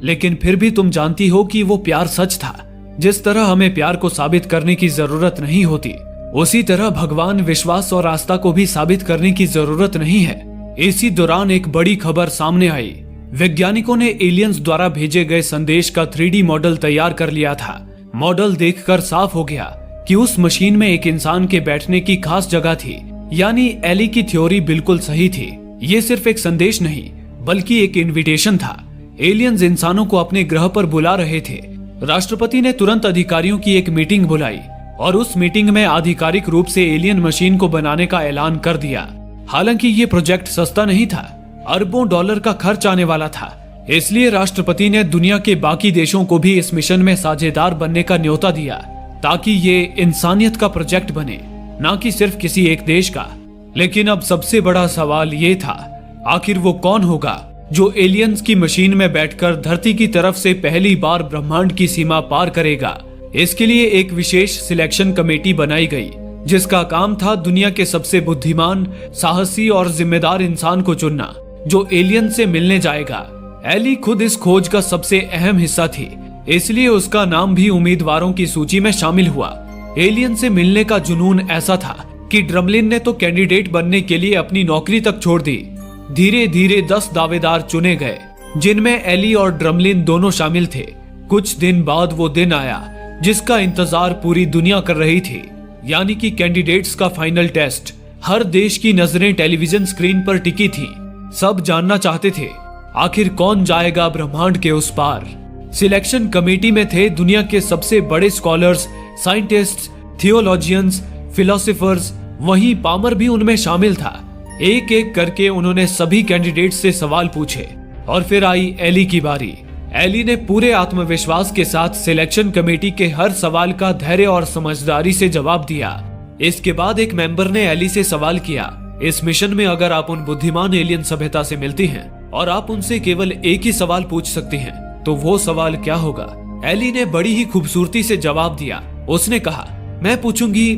लेकिन फिर भी तुम जानती हो कि वो प्यार सच था। जिस तरह हमें प्यार को साबित करने की जरूरत नहीं होती, उसी तरह भगवान, विश्वास और आस्था को भी साबित करने की जरूरत नहीं है। इसी दौरान एक बड़ी खबर सामने आई। वैज्ञानिकों ने एलियंस द्वारा भेजे गए संदेश का 3D मॉडल तैयार कर लिया था। मॉडल देखकर साफ हो गया कि उस मशीन में एक इंसान के बैठने की खास जगह थी। यानी एली की थ्योरी बिल्कुल सही थी। ये सिर्फ एक संदेश नहीं, बल्कि एक इनविटेशन था। एलियंस इंसानों को अपने ग्रह पर बुला रहे थे। राष्ट्रपति ने तुरंत अधिकारियों की एक मीटिंग बुलाई और उस मीटिंग में आधिकारिक रूप से एलियन मशीन को बनाने का ऐलान कर दिया। हालांकि ये प्रोजेक्ट सस्ता नहीं था, अरबों डॉलर का खर्च आने वाला था। इसलिए राष्ट्रपति ने दुनिया के बाकी देशों को भी इस मिशन में साझेदार बनने का न्योता दिया, ताकि ये इंसानियत का प्रोजेक्ट बने, ना कि सिर्फ किसी एक देश का। लेकिन अब सबसे बड़ा सवाल ये था, आखिर वो कौन होगा जो एलियंस की मशीन में बैठकर धरती की तरफ से पहली बार ब्रह्मांड की सीमा पार करेगा? इसके लिए एक विशेष सिलेक्शन कमेटी बनाई गई, जिसका काम था दुनिया के सबसे बुद्धिमान, साहसी और जिम्मेदार इंसान को चुनना जो एलियन से मिलने जाएगा। एली खुद इस खोज का सबसे अहम हिस्सा थी, इसलिए उसका नाम भी उम्मीदवारों की सूची में शामिल हुआ। एलियन से मिलने का जुनून ऐसा था कि ड्रमलिन ने तो कैंडिडेट बनने के लिए अपनी नौकरी तक छोड़ दी। धीरे धीरे 10 दावेदार चुने गए, जिनमें एली और ड्रमलिन दोनों शामिल थे। कुछ दिन बाद वो दिन आया जिसका इंतजार पूरी दुनिया कर रही थी, यानी कि कैंडिडेट्स का फाइनल टेस्ट। हर देश की नजरें टेलीविजन स्क्रीन पर टिकी थी। सब जानना चाहते थे, आखिर कौन जाएगा ब्रह्मांड के उस पार। सिलेक्शन कमेटी में थे दुनिया के सबसे बड़े स्कॉलर्स, साइंटिस्ट्स, थियोलॉजियंस, फिलोसोफर्स। वहीं पामर भी उनमें शामिल था। एक एक करके उन्होंने सभी कैंडिडेट से सवाल पूछे और फिर आई एली की बारी। एली ने पूरे आत्मविश्वास के साथ सिलेक्शन कमेटी के हर सवाल का धैर्य और समझदारी से जवाब दिया। इसके बाद एक मेंबर ने एली से सवाल किया, इस मिशन में अगर आप उन बुद्धिमान एलियन सभ्यता से मिलती हैं और आप उनसे केवल एक ही सवाल पूछ सकती हैं, तो वो सवाल क्या होगा? एली ने बड़ी ही खूबसूरती से जवाब दिया। उसने कहा, मैं पूछूंगी,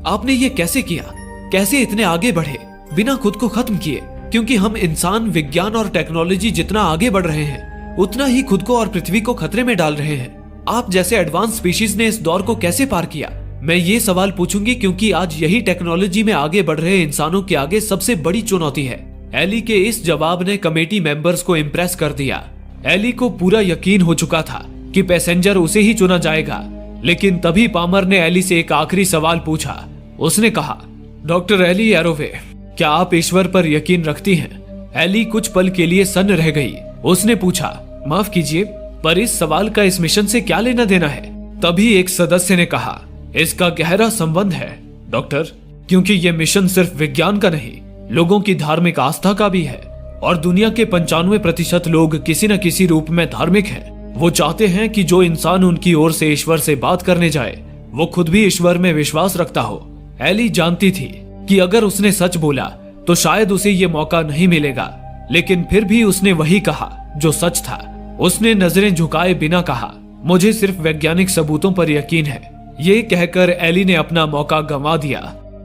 आपने ये कैसे किया? कैसे इतने आगे बढ़े बिना खुद को खत्म किए? क्योंकि हम इंसान विज्ञान और टेक्नोलॉजी जितना आगे बढ़ रहे हैं उतना ही खुद को और पृथ्वी को खतरे में डाल रहे हैं। आप जैसे एडवांस स्पीशीज ने इस दौर को कैसे पार किया? मैं ये सवाल पूछूंगी क्योंकि आज यही टेक्नोलॉजी में आगे बढ़ रहे इंसानों के आगे सबसे बड़ी चुनौती है। एली के इस जवाब ने कमेटी मेंबर्स को इम्प्रेस कर दिया। एली को पूरा यकीन हो चुका था कि पैसेंजर उसे ही चुना जाएगा, लेकिन तभी पामर ने एली से एक आखिरी सवाल पूछा। उसने कहा, डॉक्टर एली एरोवे, क्या आप ईश्वर पर यकीन रखती हैं? एली कुछ पल के लिए सन्न रह गई। उसने पूछा, माफ कीजिए, पर इस सवाल का इस मिशन से क्या लेना देना है? तभी एक सदस्य ने कहा, इसका गहरा संबंध है डॉक्टर, क्योंकि ये मिशन सिर्फ विज्ञान का नहीं, लोगों की धार्मिक आस्था का भी है। और दुनिया के 95% लोग किसी न किसी रूप में धार्मिक हैं। वो चाहते हैं कि जो इंसान उनकी ओर से ईश्वर से बात करने जाए वो खुद भी ईश्वर में विश्वास रखता हो। एली जानती थी कि अगर उसने सच बोला तो शायद उसे ये मौका नहीं मिलेगा, लेकिन फिर भी उसने वही कहा जो सच था। उसने नजरें झुकाए बिना कहा, मुझे सिर्फ वैज्ञानिक सबूतों पर यकीन है। ये कहकर एली ने अपना मौका गंवा दिया।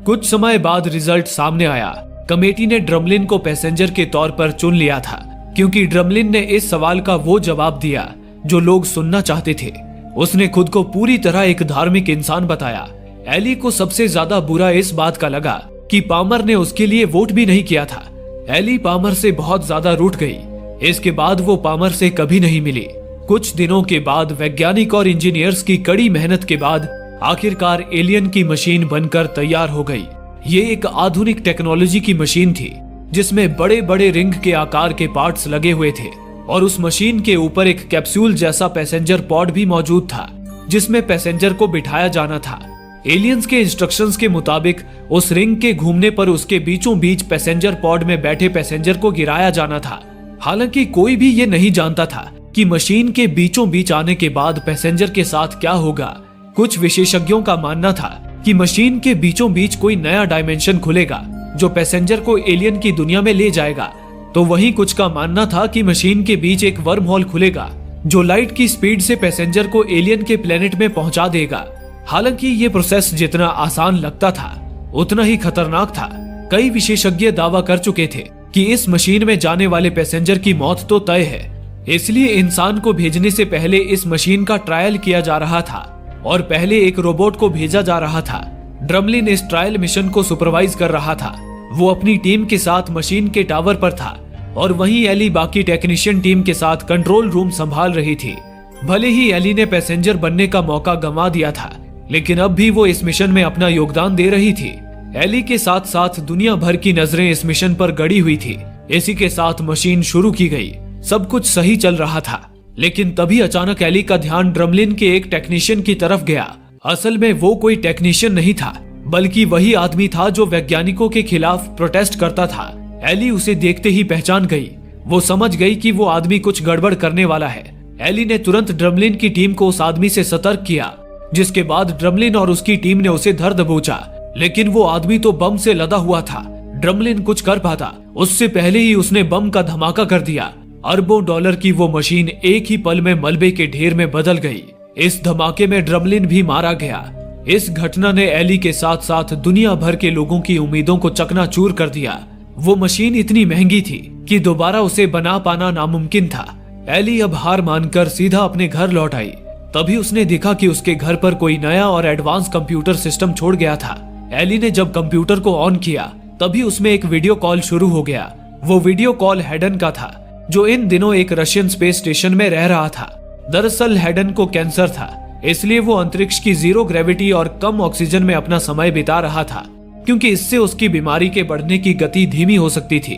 कुछ समय बाद रिजल्ट सामने आया। कमेटी ने ड्रमलिन को पैसेंजर के तौर पर चुन लिया था, क्योंकि ड्रमलिन ने इस सवाल का वो जवाब दिया जो लोग सुनना चाहते थे। उसने खुद को पूरी तरह एक धार्मिक इंसान बताया। एली को सबसे ज्यादा बुरा इस बात का लगा कि पामर ने उसके लिए वोट भी नहीं किया था। एली पामर से बहुत ज्यादा रूठ गई। इसके बाद वो पामर से कभी नहीं मिली। कुछ दिनों के बाद वैज्ञानिक और इंजीनियर्स की कड़ी मेहनत के बाद आखिरकार एलियन की मशीन बनकर तैयार हो गई। ये एक आधुनिक टेक्नोलॉजी की मशीन थी जिसमें बड़े बड़े रिंग के आकार के पार्ट्स लगे हुए थे और उस मशीन के ऊपर एक कैप्सूल जैसा पैसेंजर पॉड भी मौजूद था जिसमें पैसेंजर को बिठाया जाना था। एलियंस के इंस्ट्रक्शंस के मुताबिक उस रिंग के घूमने पर उसके बीचों बीच पैसेंजर पॉड में बैठे पैसेंजर को गिराया जाना था। हालांकि कोई भी ये नहीं जानता था कि मशीन के बीचों बीच आने के बाद पैसेंजर के साथ क्या होगा। कुछ विशेषज्ञों का मानना था कि मशीन के बीचों बीच कोई नया डायमेंशन खुलेगा जो पैसेंजर को एलियन की दुनिया में ले जाएगा। तो वहीं कुछ का मानना था कि मशीन के बीच एक वर्म होल खुलेगा जो लाइट की स्पीड से पैसेंजर को एलियन के प्लेनेट में पहुंचा देगा। हालांकि ये प्रोसेस जितना आसान लगता था उतना ही खतरनाक था। कई विशेषज्ञ दावा कर चुके थे कि इस मशीन में जाने वाले पैसेंजर की मौत तो तय है, इसलिए इंसान को भेजने से पहले इस मशीन का ट्रायल किया जा रहा था और पहले एक रोबोट को भेजा जा रहा था। ड्रमलिन इस ट्रायल मिशन को सुपरवाइज कर रहा था। वो अपनी टीम के साथ मशीन के टावर पर था और वहीं एली बाकी टेक्नीशियन टीम के साथ कंट्रोल रूम संभाल रही थी। भले ही एली ने पैसेंजर बनने का मौका गंवा दिया था, लेकिन अब भी वो इस मिशन में अपना योगदान दे रही थी। एली के साथ साथ दुनिया भर की नजरें इस मिशन पर गड़ी हुई थी। इसी के साथ मशीन शुरू की गई। सब कुछ सही चल रहा था, लेकिन तभी अचानक एली का ध्यान ड्रमलिन के एक टेक्नीशियन की तरफ गया। असल में वो कोई टेक्नीशियन नहीं था, बल्कि वही आदमी था जो वैज्ञानिकों के खिलाफ प्रोटेस्ट करता था। एली उसे देखते ही पहचान गई। वो समझ गई कि वो आदमी कुछ गड़बड़ करने वाला है। एली ने तुरंत ड्रमलिन की टीम को उस आदमी से सतर्क किया, जिसके बाद ड्रमलिन और उसकी टीम ने उसे धर दबोचा। लेकिन वो आदमी तो बम से लदा हुआ था। ड्रमलिन कुछ कर पाता उससे पहले ही उसने बम का धमाका कर दिया। अरबों डॉलर की वो मशीन एक ही पल में मलबे के ढेर में बदल गई। इस धमाके में ड्रमलिन भी मारा गया। इस घटना ने एली के साथ साथ दुनिया भर के लोगों की उम्मीदों को चकनाचूर कर दिया। वो मशीन इतनी महंगी थी कि दोबारा उसे बना पाना नामुमकिन था। एली अब हार मानकर सीधा अपने घर लौट आई। तभी उसने देखा कि उसके घर पर कोई नया और एडवांस कंप्यूटर सिस्टम छोड़ गया था। एली ने जब कंप्यूटर को ऑन किया तभी उसमें एक वीडियो कॉल शुरू हो गया। वो वीडियो कॉल हेडन का था, जो इन दिनों एक रशियन स्पेस स्टेशन में रह रहा था। दरअसल हेडन को कैंसर था, इसलिए वो अंतरिक्ष की जीरो ग्रेविटी और कम ऑक्सीजन में अपना समय बिता रहा था, क्योंकि इससे उसकी बीमारी के बढ़ने की गति धीमी हो सकती थी।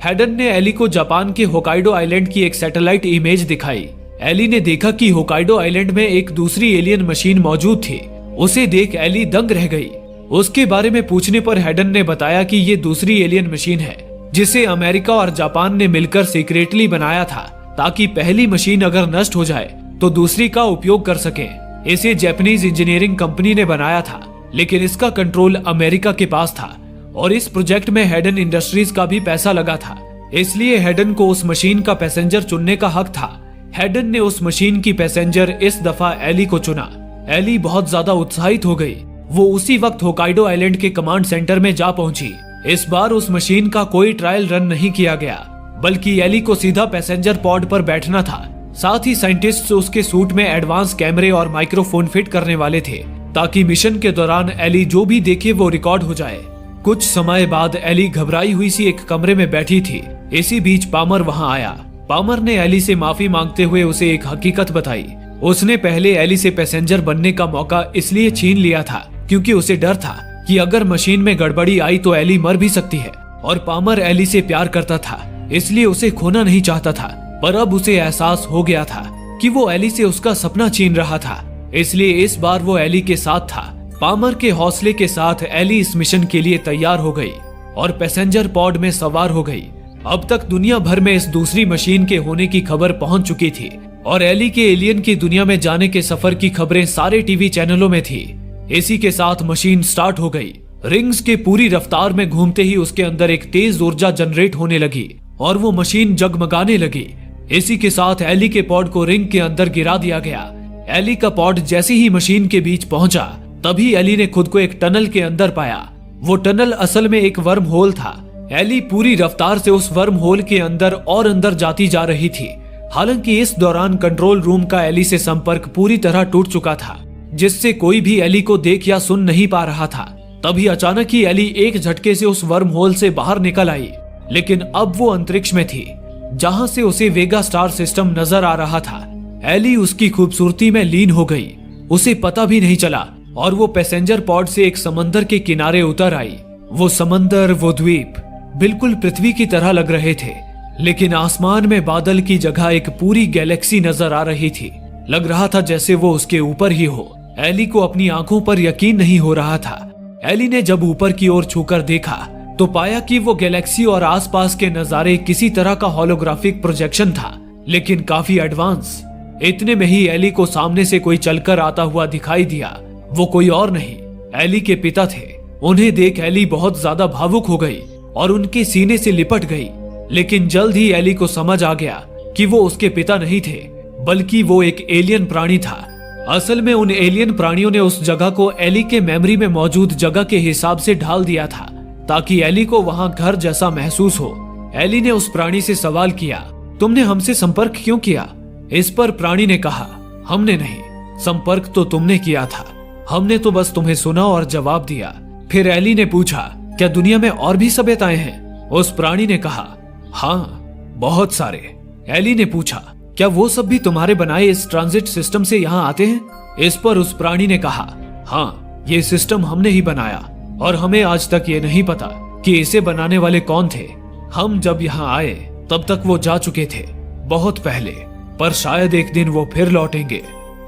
हेडन ने एली को जापान के होकाइडो आइलैंड की एक सैटेलाइट इमेज दिखाई। एली ने देखा कि होकाइडो आइलैंड में एक दूसरी एलियन मशीन मौजूद थी। उसे देख एली दंग रह गई। उसके बारे में पूछने पर हेडन ने बताया कि ये दूसरी एलियन मशीन है जिसे अमेरिका और जापान ने मिलकर सीक्रेटली बनाया था, ताकि पहली मशीन अगर नष्ट हो जाए तो दूसरी का उपयोग कर सके। इसे जापानीज इंजीनियरिंग कंपनी ने बनाया था, लेकिन इसका कंट्रोल अमेरिका के पास था और इस प्रोजेक्ट में हेडन इंडस्ट्रीज का भी पैसा लगा था, इसलिए हेडन को उस मशीन का पैसेंजर चुनने का हक था। हेडन ने उस मशीन की पैसेंजर इस दफा एली को चुना। एली बहुत ज्यादा उत्साहित हो गई। वो उसी वक्त होकाइडो आइलैंड के कमांड सेंटर में जा पहुंची। इस बार उस मशीन का कोई ट्रायल रन नहीं किया गया, बल्कि एली को सीधा पैसेंजर पॉड पर बैठना था। साथ ही साइंटिस्ट्स उसके सूट में एडवांस कैमरे और माइक्रोफोन फिट करने वाले थे, ताकि मिशन के दौरान एली जो भी देखे वो रिकॉर्ड हो जाए। कुछ समय बाद एली घबराई हुई सी एक कमरे में बैठी थी। इसी बीच पामर वहां आया। पामर ने एली से माफी मांगते हुए उसे एक हकीकत बताई। उसने पहले एली से पैसेंजर बनने का मौका इसलिए छीन लिया था क्योंकि उसे डर था कि अगर मशीन में गड़बड़ी आई तो एली मर भी सकती है, और पामर एली से प्यार करता था, इसलिए उसे खोना नहीं चाहता था। पर अब उसे एहसास हो गया था कि वो एली से उसका सपना छीन रहा था, इसलिए इस बार वो एली के साथ था। पामर के हौसले के साथ एली इस मिशन के लिए तैयार हो गई और पैसेंजर पॉड में सवार हो गई। अब तक दुनिया भर में इस दूसरी मशीन के होने की खबर पहुंच चुकी थी और एली के एलियन की दुनिया में जाने के सफर की खबरें सारे टीवी चैनलों में थी। इसी के साथ मशीन स्टार्ट हो गई। रिंग्स के पूरी रफ्तार में घूमते ही उसके अंदर एक तेज ऊर्जा जनरेट होने लगी और वो मशीन जगमगाने लगी। इसी के साथ एली के पॉड को रिंग के अंदर गिरा दिया गया। एली का पॉड जैसे ही मशीन के बीच पहुंचा, तभी एली ने खुद को एक टनल के अंदर पाया। वो टनल असल में एक वर्म होल था। एली पूरी रफ्तार से उस वर्म होल के अंदर और अंदर जाती जा रही थी। हालांकि इस दौरान कंट्रोल रूम का एली से संपर्क पूरी तरह टूट चुका था, जिससे कोई भी एली को देख या सुन नहीं पा रहा था। तभी अचानक ही एली एक झटके से उस वर्म होल से बाहर निकल आई, लेकिन अब वो अंतरिक्ष में थी, जहां से उसे वेगा स्टार सिस्टम नजर आ रहा था। एली उसकी खूबसूरती में लीन हो गई, उसे पता भी नहीं चला और वो पैसेंजर पॉड से एक समंदर के किनारे उतर आई। वो समंदर, वो द्वीप बिल्कुल पृथ्वी की तरह लग रहे थे, लेकिन आसमान में बादल की जगह एक पूरी गैलेक्सी नजर आ रही थी। लग रहा था जैसे वो उसके ऊपर ही हो। एली को अपनी आंखों पर यकीन नहीं हो रहा था। एली ने जब ऊपर की ओर छूकर देखा तो पाया कि वो गैलेक्सी और आसपास के नजारे किसी तरह का होलोग्राफिक प्रोजेक्शन था, लेकिन काफी एडवांस। इतने में ही एली को सामने से कोई चलकर आता हुआ दिखाई दिया। वो कोई और नहीं, एली के पिता थे। उन्हें देख एली बहुत ज्यादा भावुक हो गई और उनके सीने से लिपट गई, लेकिन जल्द ही एली को समझ आ गया कि वो उसके पिता नहीं थे, बल्कि वो एक एलियन प्राणी था। असल में उन एलियन प्राणियों ने उस जगह को एली के मेमोरी में मौजूद जगह के हिसाब से ढाल दिया था, ताकि एली को वहां घर जैसा महसूस हो। एली ने उस प्राणी से सवाल किया, तुमने हमसे संपर्क क्यों किया? इस पर प्राणी ने कहा, हमने नहीं, संपर्क तो तुमने किया था, हमने तो बस तुम्हें सुना और जवाब दिया। फिर एली ने पूछा, क्या दुनिया में और भी सभ्यताएं हैं? उस प्राणी ने कहा, हाँ, बहुत सारे। एली ने पूछा, क्या वो सब भी तुम्हारे बनाए इस ट्रांजिट सिस्टम से यहाँ आते हैं? इस पर उस प्राणी ने कहा, हाँ, ये सिस्टम हमने ही बनाया और हमें आज तक ये नहीं पता कि इसे बनाने वाले कौन थे। हम जब यहाँ आए तब तक वो जा चुके थे, बहुत पहले, पर शायद एक दिन वो फिर लौटेंगे।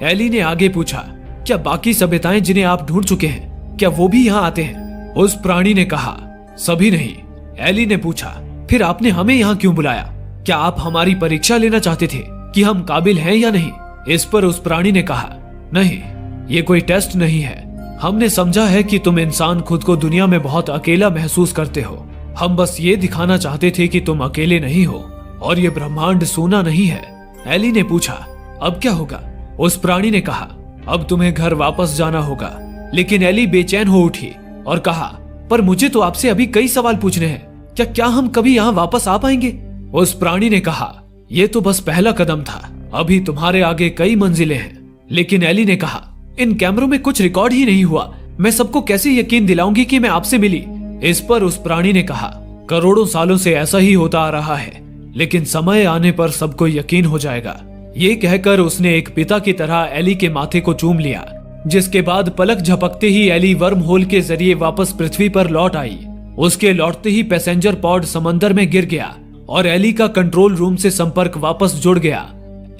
एली ने आगे पूछा, क्या बाकी सभ्यताएं जिन्हें आप ढूंढ चुके हैं, क्या वो भी यहाँ आते हैं? उस प्राणी ने कहा, सभी नहीं। एली ने पूछा, फिर आपने हमें यहाँ क्यों बुलाया? क्या आप हमारी परीक्षा लेना चाहते थे कि हम काबिल हैं या नहीं? इस पर उस प्राणी ने कहा, नहीं, ये कोई टेस्ट नहीं है। हमने समझा है कि तुम इंसान खुद को दुनिया में बहुत अकेला महसूस करते हो। हम बस ये दिखाना चाहते थे कि तुम अकेले नहीं हो और ये ब्रह्मांड सोना नहीं है। एली ने पूछा, अब क्या होगा? उस प्राणी ने कहा, अब तुम्हें घर वापस जाना होगा। लेकिन एली बेचैन हो उठी और कहा, पर मुझे तो आपसे अभी कई सवाल पूछने हैं। क्या हम कभी यहाँ वापस आ पाएंगे? उस प्राणी ने कहा, ये तो बस पहला कदम था, अभी तुम्हारे आगे कई मंजिलें हैं। लेकिन एली ने कहा, इन कैमरों में कुछ रिकॉर्ड ही नहीं हुआ, मैं सबको कैसे यकीन दिलाऊंगी कि मैं आपसे मिली? इस पर उस प्राणी ने कहा, करोड़ों सालों से ऐसा ही होता आ रहा है, लेकिन समय आने पर सबको यकीन हो जाएगा। ये कहकर उसने एक पिता की तरह एली के माथे को चूम लिया, जिसके बाद पलक झपकते ही एली वर्म होल के जरिए वापस पृथ्वी पर लौट आई। उसके लौटते ही पैसेंजर पॉड समंदर में गिर गया और एली का कंट्रोल रूम से संपर्क वापस जुड़ गया।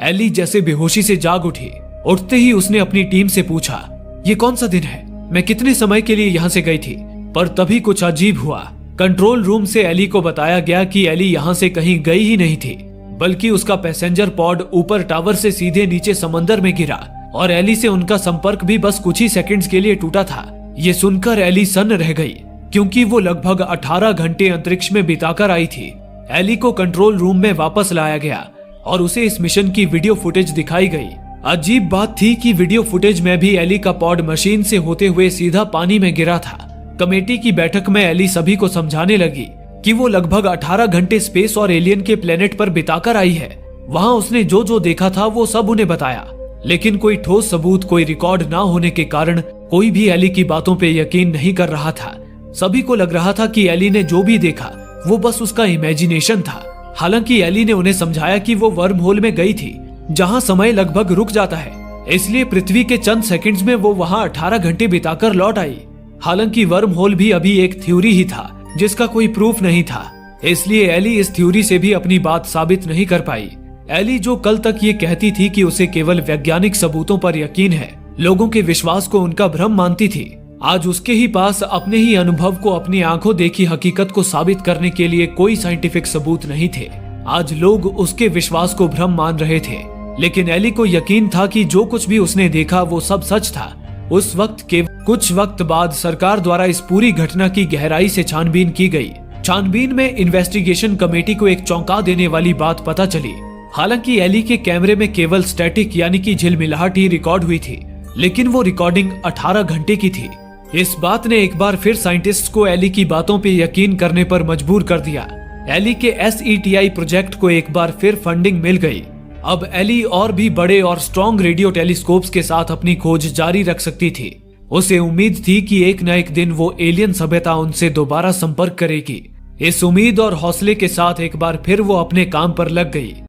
एली जैसे बेहोशी से जाग उठी। उठते ही उसने अपनी टीम से पूछा, ये कौन सा दिन है? मैं कितने समय के लिए यहाँ से गई थी, पर तभी कुछ अजीब हुआ। कंट्रोल रूम से एली को बताया गया कि एली यहाँ से कहीं गई ही नहीं थी, बल्कि उसका पैसेंजर पॉड ऊपर टावर से सीधे नीचे समंदर में गिरा और एली से उनका संपर्क भी बस कुछ ही सेकंड्स के लिए टूटा था। ये सुनकर एली सन्न रह गई, क्योंकि वो लगभग 18 घंटे अंतरिक्ष में बिताकर आई थी। एली को कंट्रोल रूम में वापस लाया गया और उसे इस मिशन की वीडियो फुटेज दिखाई गई। अजीब बात थी कि वीडियो फुटेज में भी एली का पॉड मशीन से होते हुए सीधा पानी में गिरा था। कमेटी की बैठक में एली सभी को समझाने लगी कि वो लगभग 18 घंटे स्पेस और एलियन के प्लेनेट पर बिताकर आई है। वहां उसने जो जो देखा था वो सब उन्हें बताया, लेकिन कोई ठोस सबूत, कोई रिकॉर्ड ना होने के कारण कोई भी एली की बातों पे यकीन नहीं कर रहा था। सभी को लग रहा था कि एली ने जो भी देखा वो बस उसका इमेजिनेशन था। हालांकि एली ने उन्हें समझाया कि वो वर्म होल में गई थी, जहां समय लगभग रुक जाता है, इसलिए पृथ्वी के चंद सेकंड्स में वो वहां 18 घंटे बिताकर लौट आई। हालांकि वर्म होल भी अभी एक थ्योरी ही था, जिसका कोई प्रूफ नहीं था, इसलिए एली इस थ्योरी से भी अपनी बात साबित नहीं कर पाई। एली जो कल तक ये कहती थी कि उसे केवल वैज्ञानिक सबूतों पर यकीन है, लोगों के विश्वास को उनका भ्रम मानती थी, आज उसके ही पास अपने ही अनुभव को, अपनी आंखों देखी हकीकत को साबित करने के लिए कोई साइंटिफिक सबूत नहीं थे। आज लोग उसके विश्वास को भ्रम मान रहे थे, लेकिन एली को यकीन था कि जो कुछ भी उसने देखा वो सब सच था। उस वक्त के कुछ वक्त बाद सरकार द्वारा इस पूरी घटना की गहराई से छानबीन की गई। छानबीन में इन्वेस्टिगेशन कमेटी को एक चौंका देने वाली बात पता चली। हालांकि एली के कैमरे में केवल स्टैटिक यानी कि झिलमिलाहट ही रिकॉर्ड हुई थी, लेकिन वो रिकॉर्डिंग 18 घंटे की थी। इस बात ने एक बार फिर साइंटिस्ट्स को एली की बातों पे यकीन करने पर मजबूर कर दिया। एली के SETI प्रोजेक्ट को एक बार फिर फंडिंग मिल गई। अब एली और भी बड़े और स्ट्रॉन्ग रेडियो टेलीस्कोप्स के साथ अपनी खोज जारी रख सकती थी। उसे उम्मीद थी कि एक न एक दिन वो एलियन सभ्यता उनसे दोबारा संपर्क करेगी। इस उम्मीद और हौसले के साथ एक बार फिर वो अपने काम पर लग गई।